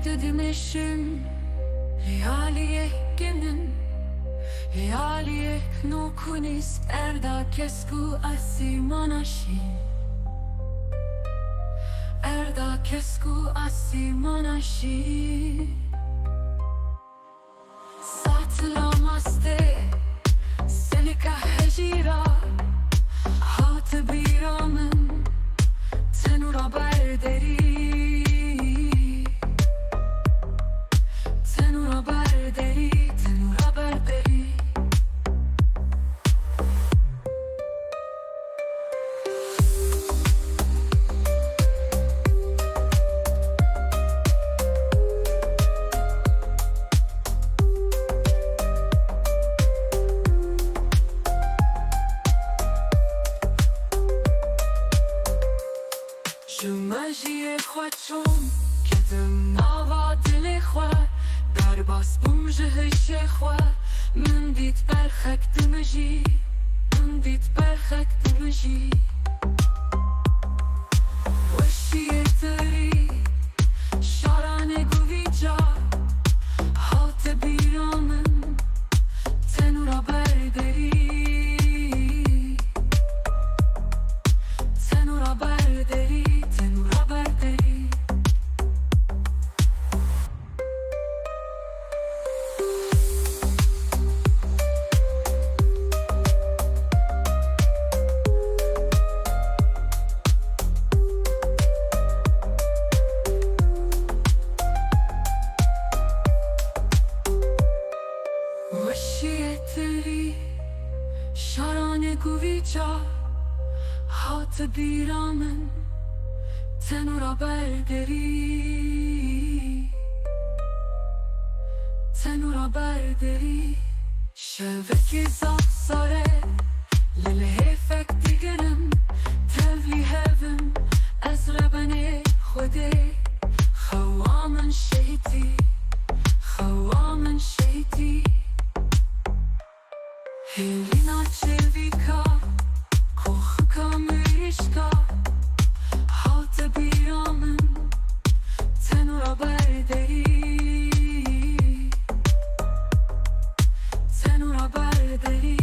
dedim eşim Realiye genin Realiye nokunis erda kesku asimanashi Erda kesku asimanashi Satlamaste Selika hejira Hatı biramın Tenura derî Tenura derî Tenura derî Jumajie khwachom ketem nava dili khwa dar bas bumje heshe khwa min dit berkhak dimji min dit berkhak dimji washie derî sharane guvija halt biramın tenura derî tenura derî Vasiyetleri şarane guvica Hatı biramın tenura derî Tenura derî Şeveki zafsare Lele hefek digerim Tevli hevim Ezrebeni khode Khawamın şehiti Khawamın şehiti Helina çevika Kohka mürişka Haltı biramın Tenura derî Tenura derî